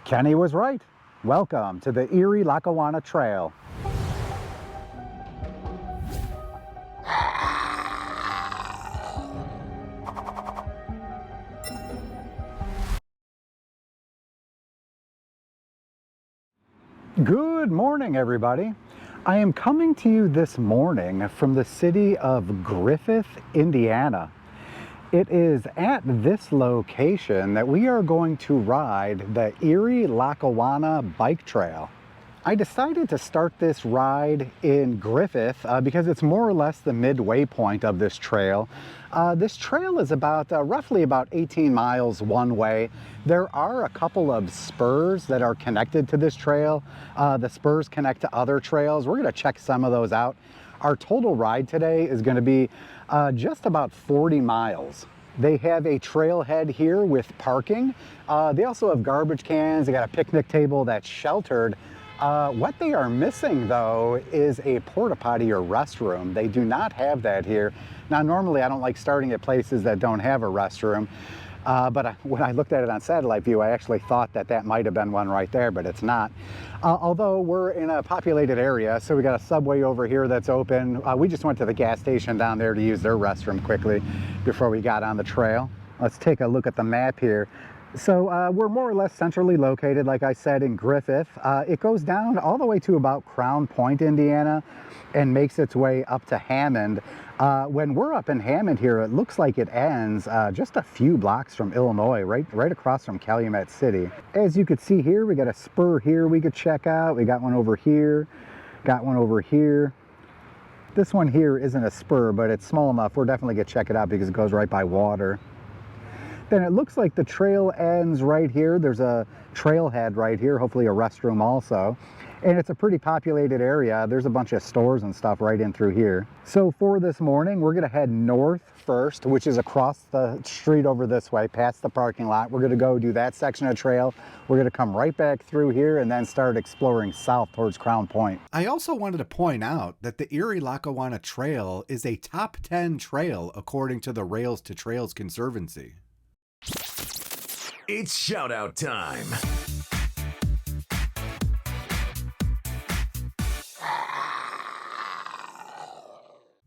Kenny was right. Welcome to the Erie Lackawanna Trail. Good morning, everybody. I am coming to you this morning from the city of Griffith, Indiana. It is at this location that we are going to ride the Erie Lackawanna Bike Trail. I decided to start this ride in Griffith because it's more or less the midway point of this trail. This trail is roughly about 18 miles one way. There are a couple of spurs that are connected to this trail. The spurs connect to other trails. We're going to check some of those out. Our total ride today is going to be just about 40 miles. They have a trailhead here with parking. They also have garbage cans. They got a picnic table that's sheltered. What they are missing, though, is a porta potty or restroom. They do not have that here. Now, normally I don't like starting at places that don't have a restroom, but when I looked at it on satellite view, I actually thought that that might have been one right there, but it's not. Although we're in a populated area, so we got a Subway over here that's open. We just went to the gas station down there to use their restroom quickly before we got on the trail. Let's take a look at the map here. So we're more or less centrally located, like I said, in Griffith. It goes down all the way to about Crown Point, Indiana, and makes its way up to Hammond. When we're up in Hammond here, it looks like it ends just a few blocks from Illinois, right across from Calumet City. As you could see here, we got a spur here we could check out. We got one over here, got one over here. This one here isn't a spur, but it's small enough. We're definitely gonna check it out because it goes right by water. Then it looks like the trail ends right here. There's a trailhead right here, hopefully a restroom also. And it's a pretty populated area. There's a bunch of stores and stuff right in through here. So for this morning, we're gonna head north first, which is across the street over this way, past the parking lot. We're gonna go do that section of trail. We're gonna come right back through here and then start exploring south towards Crown Point. I also wanted to point out that the Erie Lackawanna Trail is a top 10 trail according to the Rails to Trails Conservancy. It's shout out time.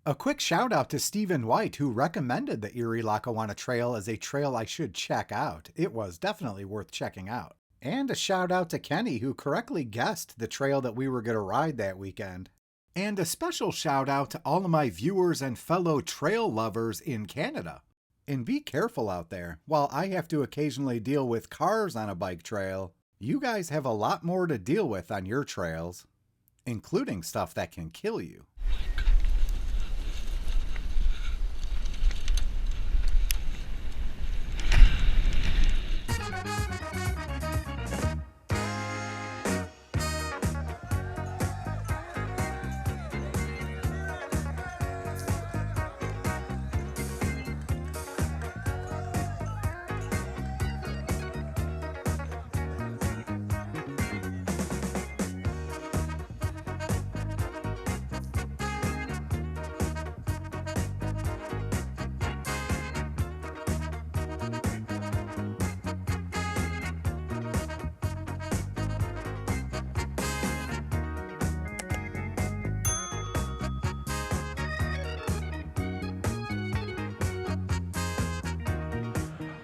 A quick shout out to Stephen White, who recommended the Erie Lackawanna Trail as a trail I should check out. It was definitely worth checking out. And a shout out to Kenny, who correctly guessed the trail that we were going to ride that weekend. And a special shout out to all of my viewers and fellow trail lovers in Canada. And be careful out there. While I have to occasionally deal with cars on a bike trail, you guys have a lot more to deal with on your trails, including stuff that can kill you.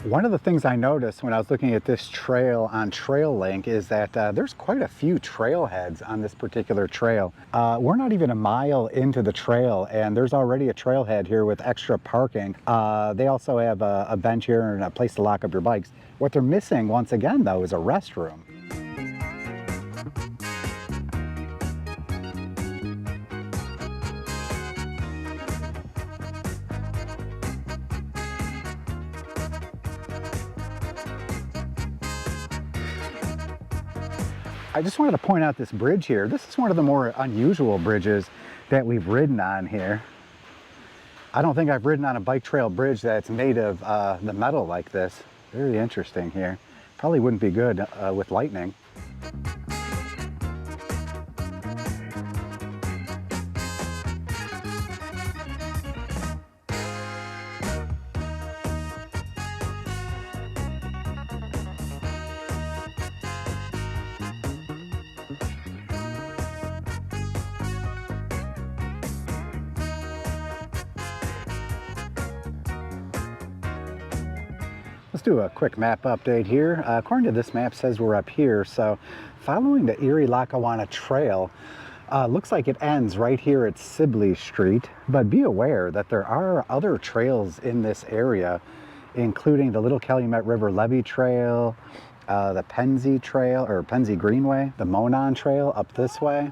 One of the things I noticed when I was looking at this trail on TrailLink is that there's quite a few trailheads on this particular trail. We're not even a mile into the trail and there's already a trailhead here with extra parking. They also have a bench here and a place to lock up your bikes. What they're missing once again though is a restroom. I just wanted to point out this bridge here. This is one of the more unusual bridges that we've ridden on here. I don't think I've ridden on a bike trail bridge that's made of the metal like this. Very interesting here. Probably wouldn't be good with lightning. Let's do a quick map update here. According to this map, says we're up here. So following the Erie Lackawanna Trail, looks like it ends right here at Sibley Street. But be aware that there are other trails in this area, including the Little Calumet River Levee Trail, the Penzie Trail, or Penzie Greenway, the Monon Trail up this way.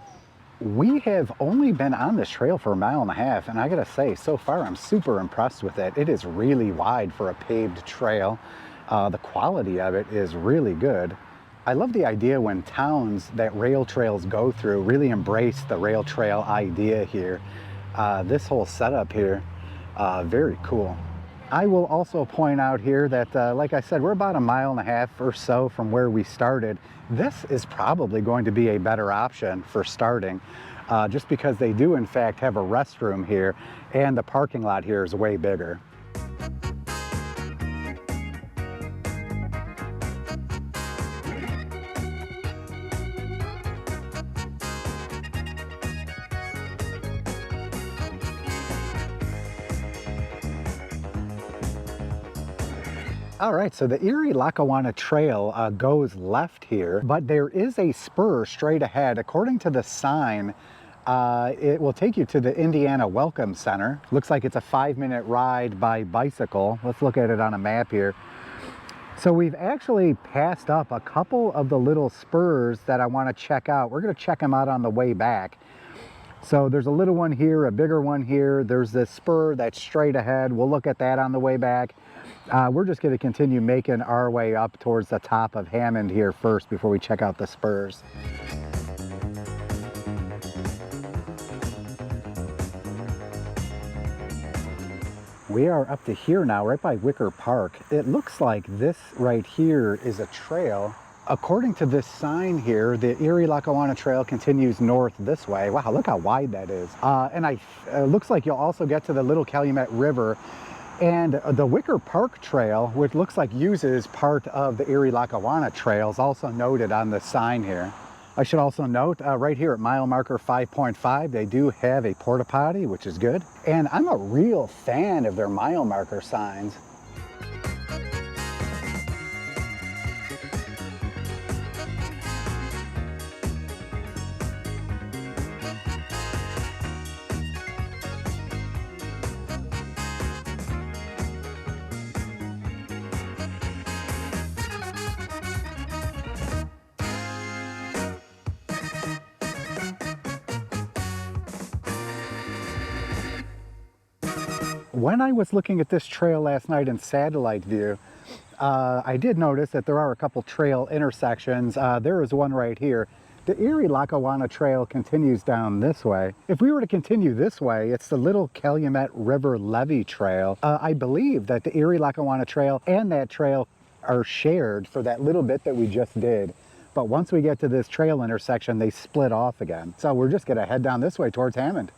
We have only been on this trail for a mile and a half, and I gotta say, so far I'm super impressed with it. It is really wide for a paved trail. The quality of it is really good. I love the idea when towns that rail trails go through really embrace the rail trail idea here. This whole setup here, very cool. I will also point out here that, like I said, we're about a mile and a half or so from where we started. This is probably going to be a better option for starting, just because they do in fact have a restroom here, and the parking lot here is way bigger. All right, so the Erie Lackawanna Trail goes left here, but there is a spur straight ahead. According to the sign, it will take you to the Indiana Welcome Center. Looks like it's a 5-minute ride by bicycle. Let's look at it on a map here. So we've actually passed up a couple of the little spurs that I want to check out. We're going to check them out on the way back. So there's a little one here, a bigger one here. There's this spur that's straight ahead. We'll look at that on the way back. We're just going to continue making our way up towards the top of Hammond here first before we check out the spurs. We are up to here now, right by Wicker Park. It looks like this right here is a trail. According to this sign here, the Erie Lackawanna Trail continues north this way. Wow, look how wide that is. And looks like you'll also get to the Little Calumet River. And the Wicker Park Trail, which looks like uses part of the Erie Lackawanna Trail, is also noted on the sign here. I should also note, right here at mile marker 5.5, they do have a porta potty, which is good. And I'm a real fan of their mile marker signs. When I was looking at this trail last night in satellite view, I did notice that there are a couple trail intersections. There is one right here. The Erie Lackawanna Trail continues down this way. If we were to continue this way, it's the Little Calumet River Levee Trail. I believe that the Erie Lackawanna Trail and that trail are shared for that little bit that we just did. But once we get to this trail intersection, they split off again. So we're just gonna head down this way towards Hammond.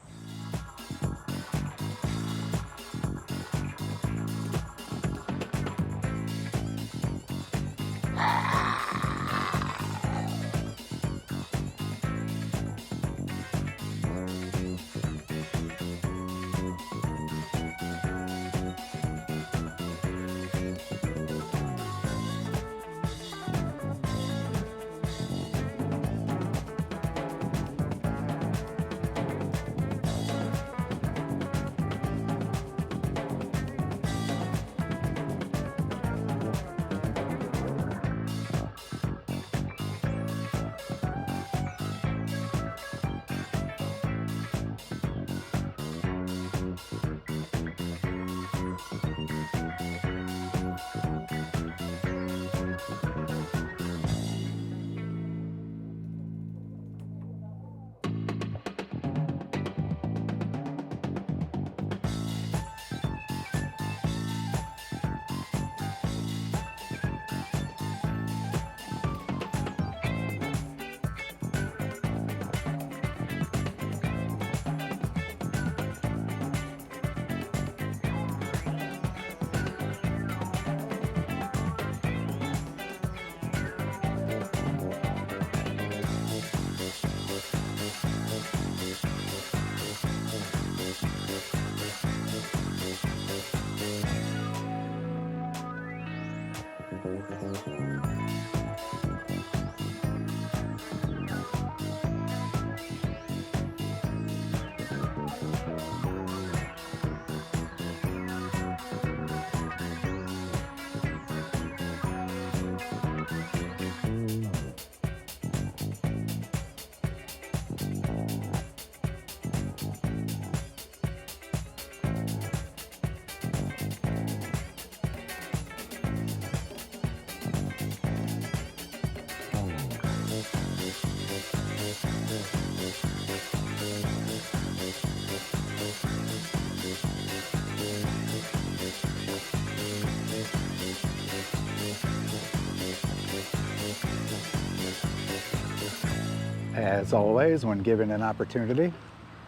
As always, when given an opportunity,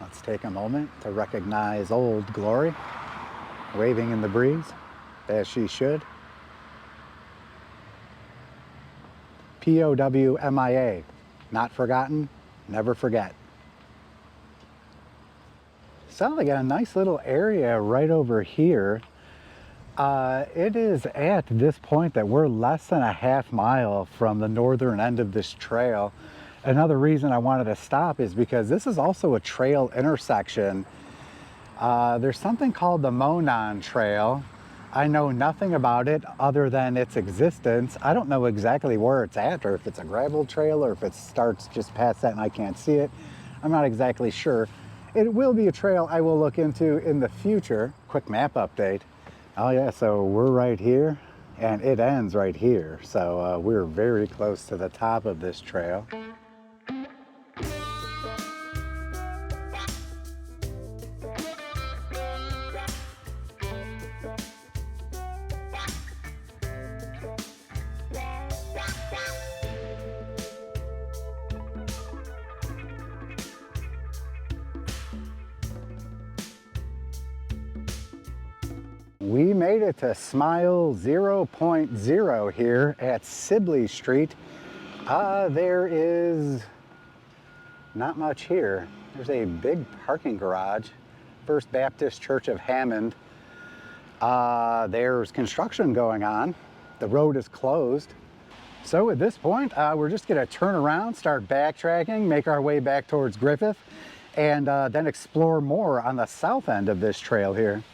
let's take a moment to recognize Old Glory, waving in the breeze, as she should. POWMIA, not forgotten, never forget. So I got a nice little area right over here. It is at this point that we're less than a half mile from the northern end of this trail. Another reason I wanted to stop is because this is also a trail intersection. There's something called the Monon Trail. I know nothing about it other than its existence. I don't know exactly where it's at, or if it's a gravel trail, or if it starts just past that and I can't see it. I'm not exactly sure. It will be a trail I will look into in the future. Quick map update. Oh yeah, so we're right here and it ends right here. So we're very close to the top of this trail. We made it to Smile 0.0 here at Sibley Street. There is not much here. There's a big parking garage. First Baptist Church of Hammond. There's construction going on. The road is closed. So at this point, we're just gonna turn around, start backtracking, make our way back towards Griffith, and then explore more on the south end of this trail here.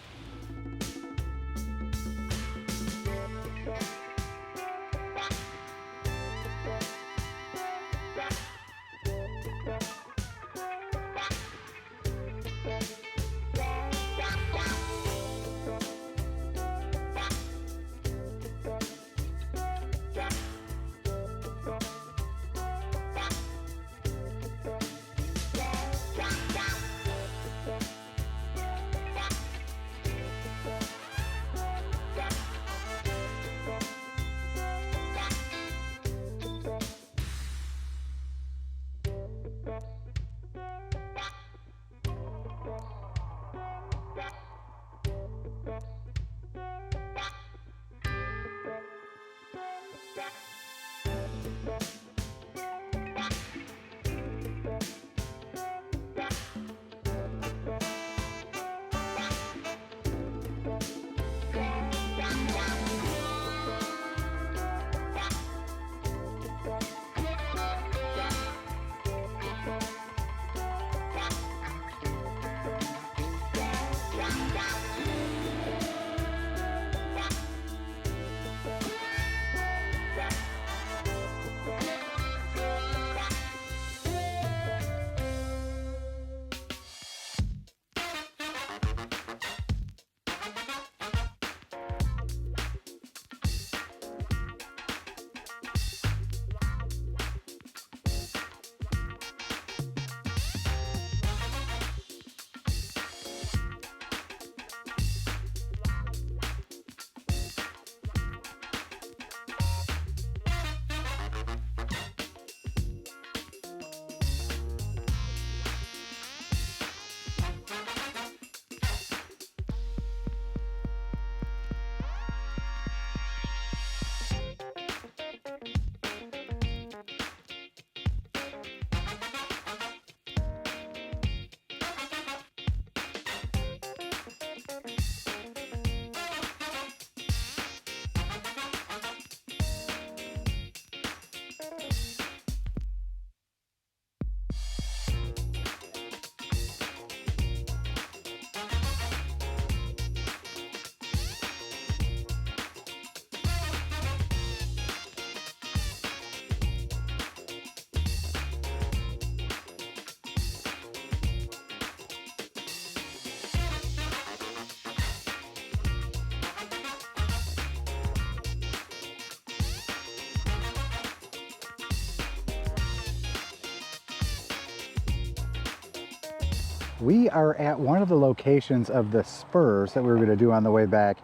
We are at one of the locations of the spurs that we were going to do on the way back.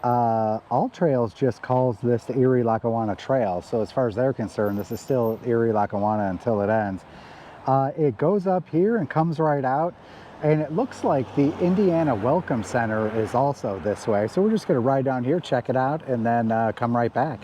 All Trails just calls this the Erie Lackawanna Trail. So as far as they're concerned, this is still Erie Lackawanna until it ends. It goes up here and comes right out. And it looks like the Indiana Welcome Center is also this way. So we're just gonna ride down here, check it out, and then come right back.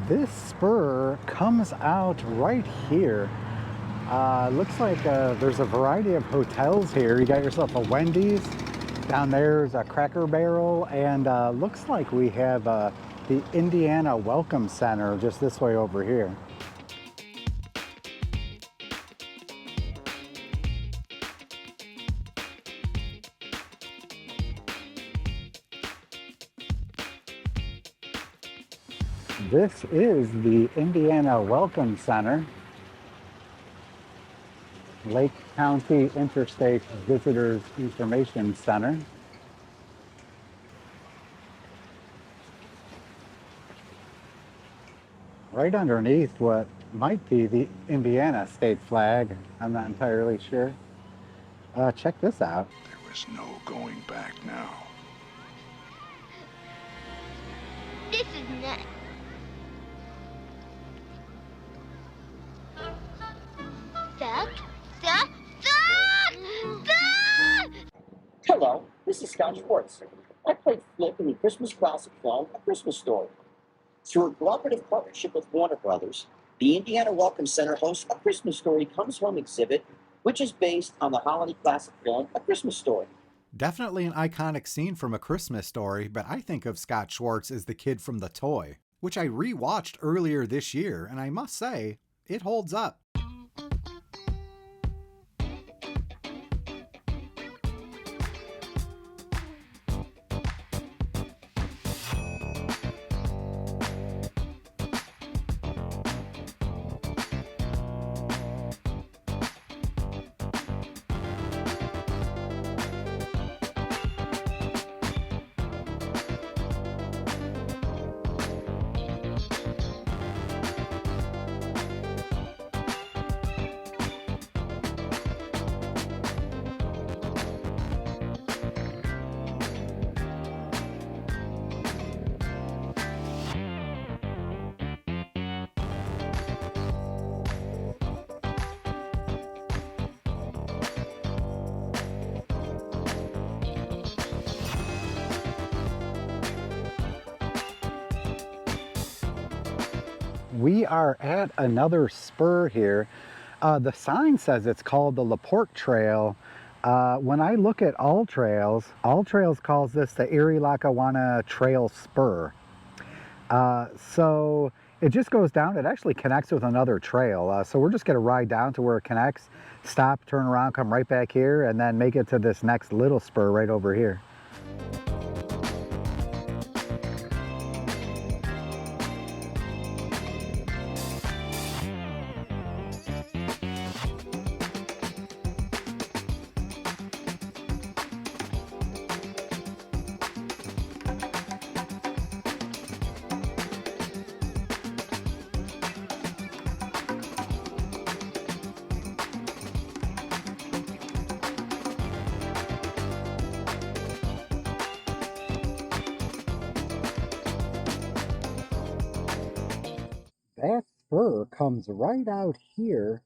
This spur comes out right here. Looks like there's a variety of hotels here. You got yourself a Wendy's. Down there's a Cracker Barrel, and looks like we have the Indiana Welcome Center just this way over here. This is the Indiana Welcome Center, Lake County Interstate Visitors Information Center. Right underneath what might be the Indiana state flag, I'm not entirely sure. Check this out. There was no going back now. This is nuts. Suck, suck, suck, suck! Hello, this is Scott Schwartz. I played Flip in the Christmas classic film A Christmas Story. Through a cooperative partnership with Warner Brothers, the Indiana Welcome Center hosts A Christmas Story Comes Home exhibit, which is based on the holiday classic film A Christmas Story. Definitely an iconic scene from A Christmas Story, but I think of Scott Schwartz as the kid from The Toy, which I rewatched earlier this year, and I must say, it holds up. We are at another spur here. The sign says it's called the LaPorte Trail. When I look at All Trails calls this the Erie Lackawanna Trail Spur. So it just goes down. It actually connects with another trail. So we're just going to ride down to where it connects, stop, turn around, come right back here, and then make it to this next little spur right over here. That spur comes right out here.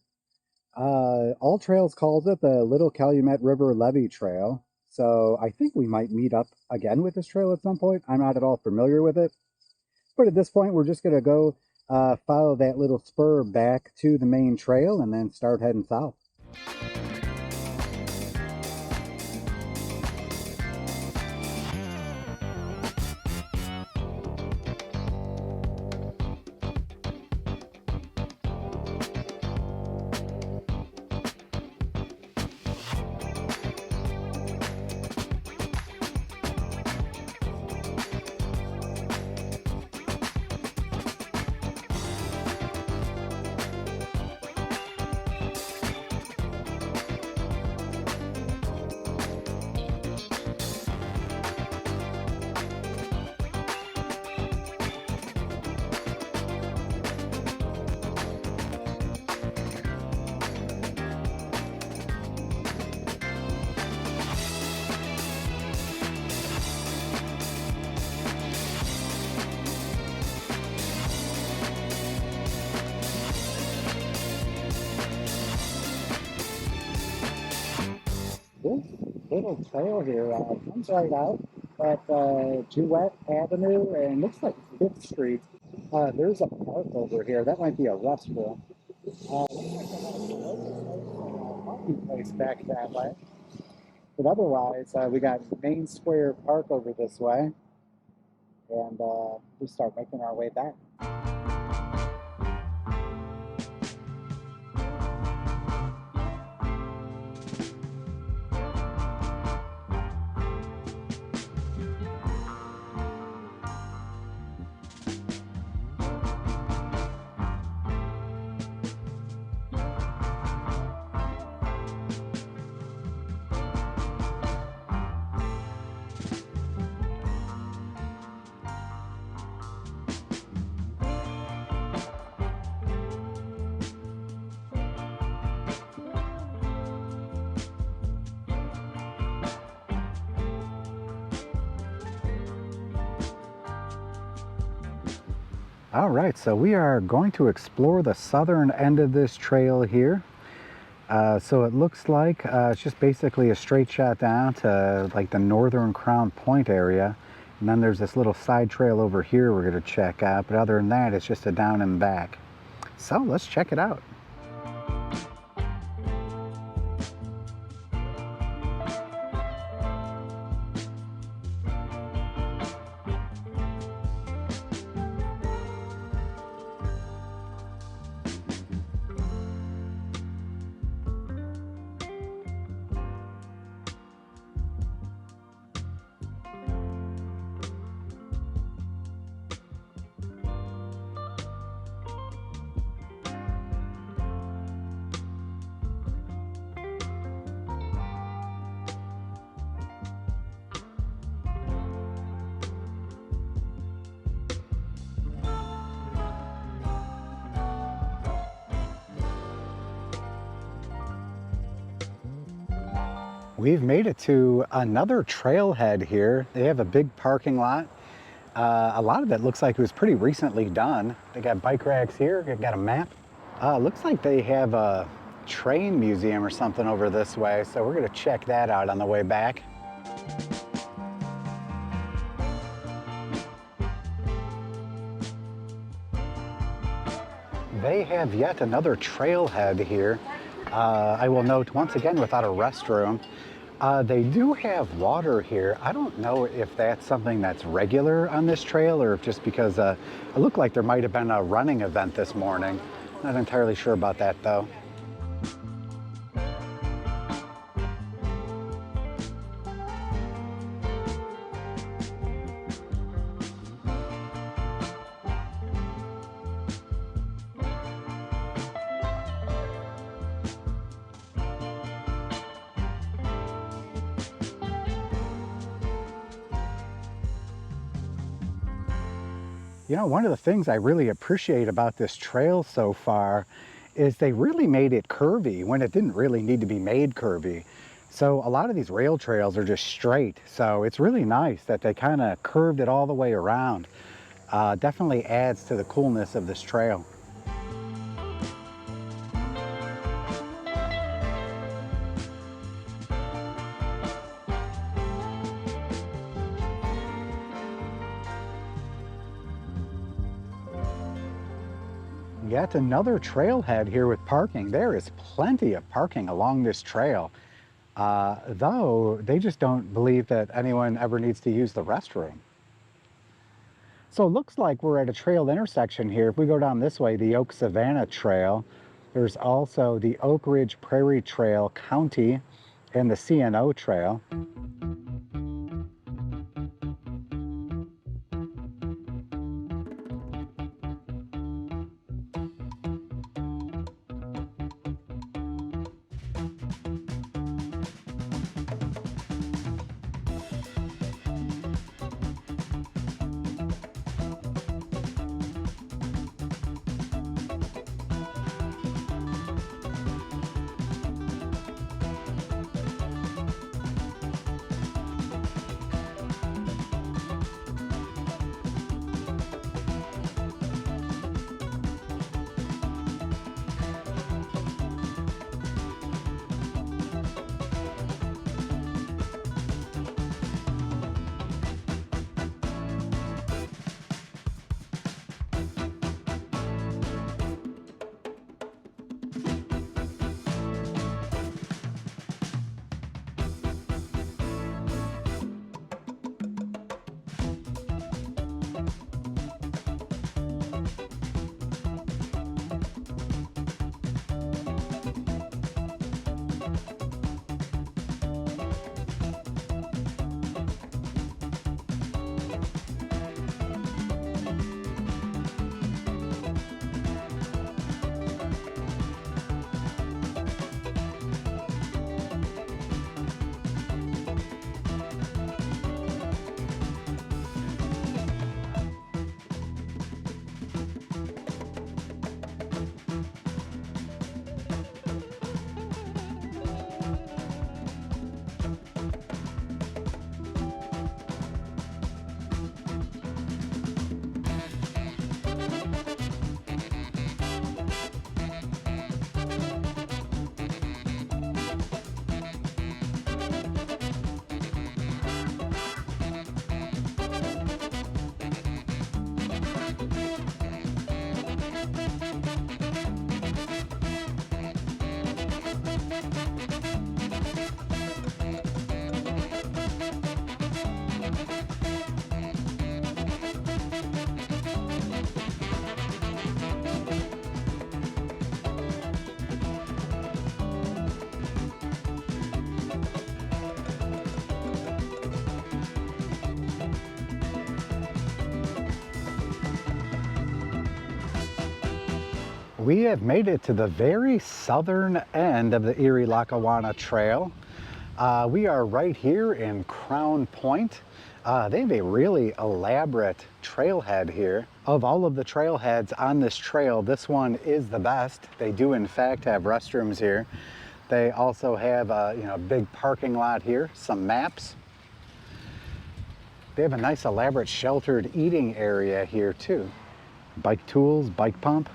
All Trails calls it the Little Calumet River Levee Trail. So I think we might meet up again with this trail at some point. I'm not at all familiar with it. But at this point, we're just going to go follow that little spur back to the main trail and then start heading south. little trail here comes right out at Jewett Avenue and looks like 5th Street. There's a park over here. That might be a restroom. Looks like they have a local parking place back that way. But otherwise, we got Main Square Park over this way. And we start making our way back. All right, so we are going to explore the southern end of this trail here. So it looks like it's just basically a straight shot down to like the northern Crown Point area. And then there's this little side trail over here we're going to check out. But other than that, it's just a down and back. So let's check it out. We've made it to another trailhead here. They have a big parking lot. A lot of it looks like it was pretty recently done. They got bike racks here, they got a map. Looks like they have a train museum or something over this way, so we're gonna check that out on the way back. They have yet another trailhead here. I will note once again without a restroom. They do have water here. I don't know if that's something that's regular on this trail or if just because it looked like there might have been a running event this morning. Not entirely sure about that though. You know, one of the things I really appreciate about this trail so far is they really made it curvy when it didn't really need to be made curvy. So a lot of these rail trails are just straight. So it's really nice that they kind of curved it all the way around. Definitely adds to the coolness of this trail. Yet another trailhead here with parking. There is plenty of parking along this trail, though they just don't believe that anyone ever needs to use the restroom. So it looks like we're at a trail intersection here. If we go down this way, the Oak Savannah Trail, there's also the Oak Ridge Prairie Trail County and the CNO Trail. We have made it to the very southern end of the Erie Lackawanna Trail. We are right here in Crown Point. They have a really elaborate trailhead here. Of all of the trailheads on this trail, this one is the best. They do in fact have restrooms here. They also have a big parking lot here, some maps. They have a nice elaborate sheltered eating area here too. Bike tools, bike pump.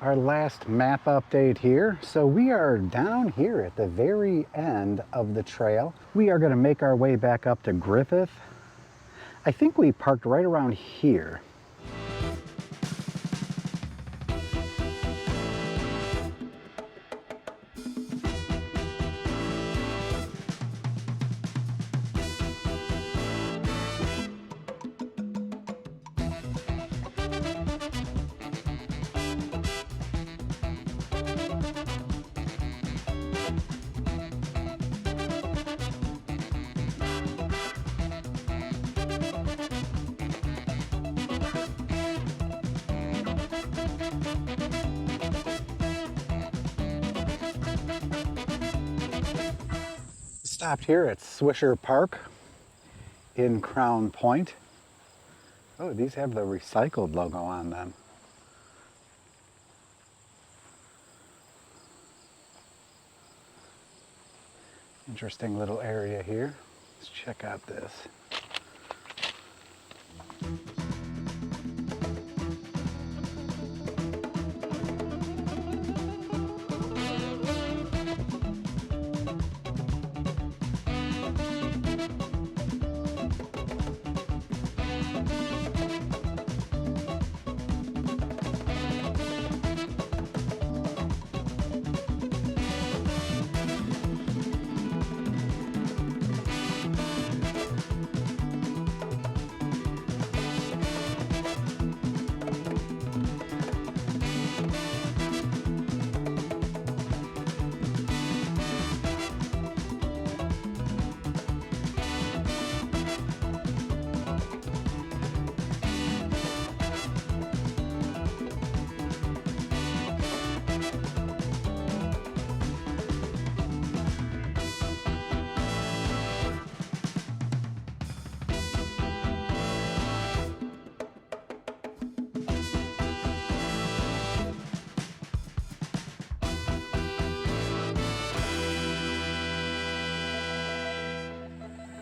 Our last map update here. So we are down here at the very end of the trail. We are going to make our way back up to Griffith. I think we parked right around here. Stopped here at Swisher Park in Crown Point. Oh, these have the recycled logo on them. Interesting little area here. Let's check out this.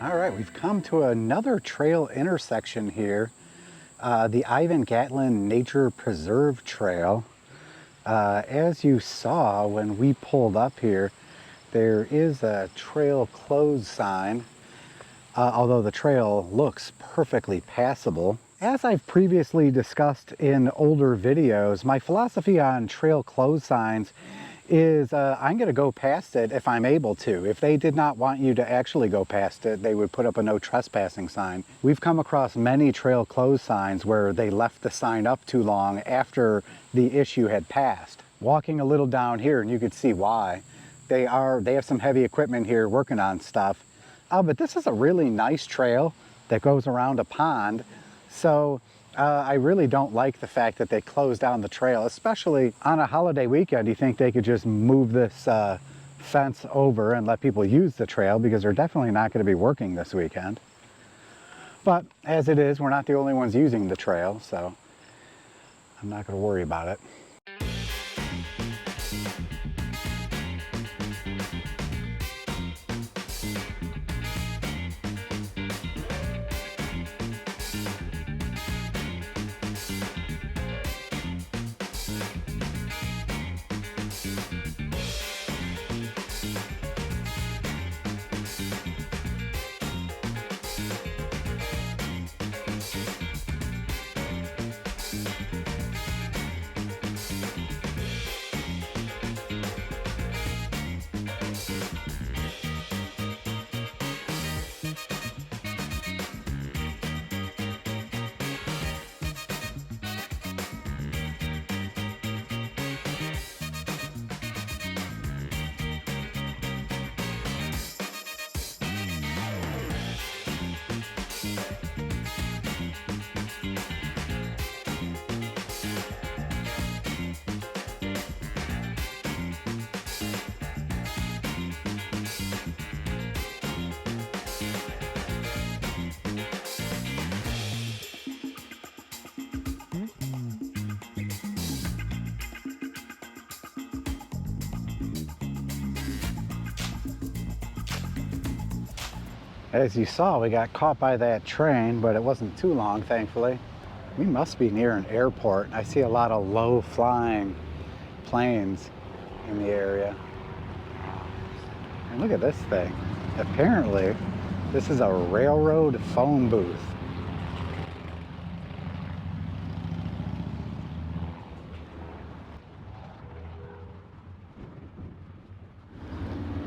All right, we've come to another trail intersection here, the Gatlin Nature Preserve Trail. As you saw when we pulled up here, there is a trail closed sign, although the trail looks perfectly passable. As I've previously discussed in older videos, my philosophy on trail closed signs is I'm going to go past it if I'm able to. If they did not want you to actually go past it, they would put up a no trespassing sign. We've come across many trail closed signs where they left the sign up too long after the issue had passed. Walking a little down here, and you could see why. They have some heavy equipment here working on stuff. But this is a really nice trail that goes around a pond. So I really don't like the fact that they closed down the trail, especially on a holiday weekend. You think they could just move this fence over and let people use the trail, because they're definitely not going to be working this weekend. But as it is, we're not the only ones using the trail, so I'm not going to worry about it. As you saw, we got caught by that train, but it wasn't too long, thankfully. We must be near an airport. I see a lot of low-flying planes in the area. And look at this thing. Apparently, this is a railroad phone booth.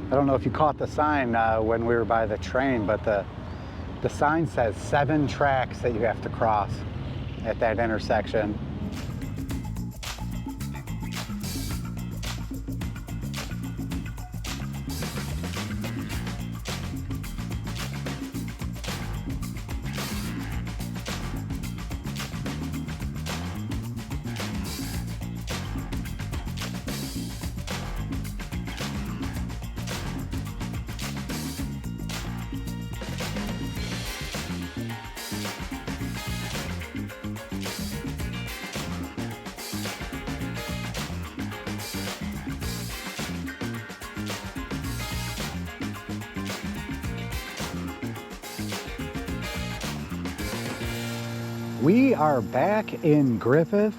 I don't know if you caught the sign when we were by the train, but the sign says 7 tracks that you have to cross at that intersection. We are back in Griffith.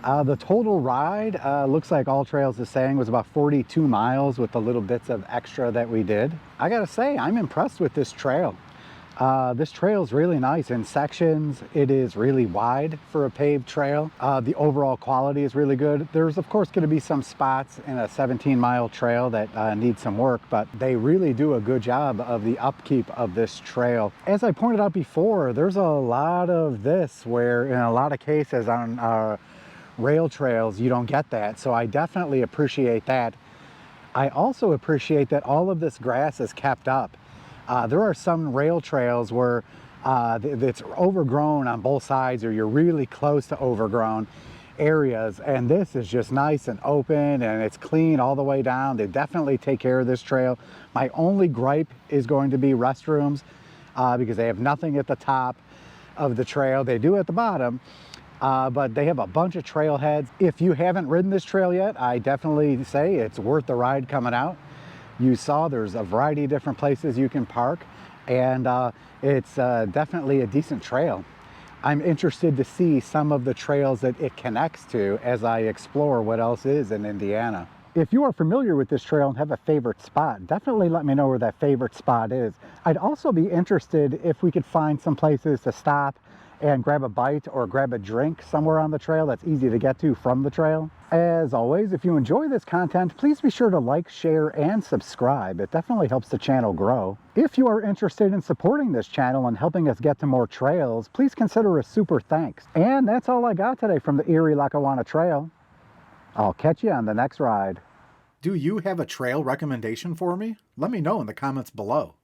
The total ride, looks like All Trails is saying, was about 42 miles with the little bits of extra that we did. I gotta say, I'm impressed with this trail. This trail is really nice in sections. It is really wide for a paved trail. The overall quality is really good. There's of course going to be some spots in a 17-mile trail that need some work, but they really do a good job of the upkeep of this trail. As I pointed out before, there's a lot of this where in a lot of cases on rail trails you don't get that, so I definitely appreciate that. I also appreciate that all of this grass is kept up. There are some rail trails where it's overgrown on both sides, or you're really close to overgrown areas, and this is just nice and open and it's clean all the way down. They definitely take care of this trail. My only gripe is going to be restrooms, because they have nothing at the top of the trail. They do at the bottom, but they have a bunch of trailheads. If you haven't ridden this trail yet, I definitely say it's worth the ride coming out. You saw there's a variety of different places you can park, and it's definitely a decent trail. I'm interested to see some of the trails that it connects to as I explore what else is in Indiana. If you are familiar with this trail and have a favorite spot, definitely let me know where that favorite spot is. I'd also be interested if we could find some places to stop and grab a bite or grab a drink somewhere on the trail that's easy to get to from the trail. As always, if you enjoy this content, please be sure to like, share, and subscribe. It definitely helps the channel grow. If you are interested in supporting this channel and helping us get to more trails, please consider a super thanks. And that's all I got today from the Erie Lackawanna Trail. I'll catch you on the next ride. Do you have a trail recommendation for me? Let me know in the comments below.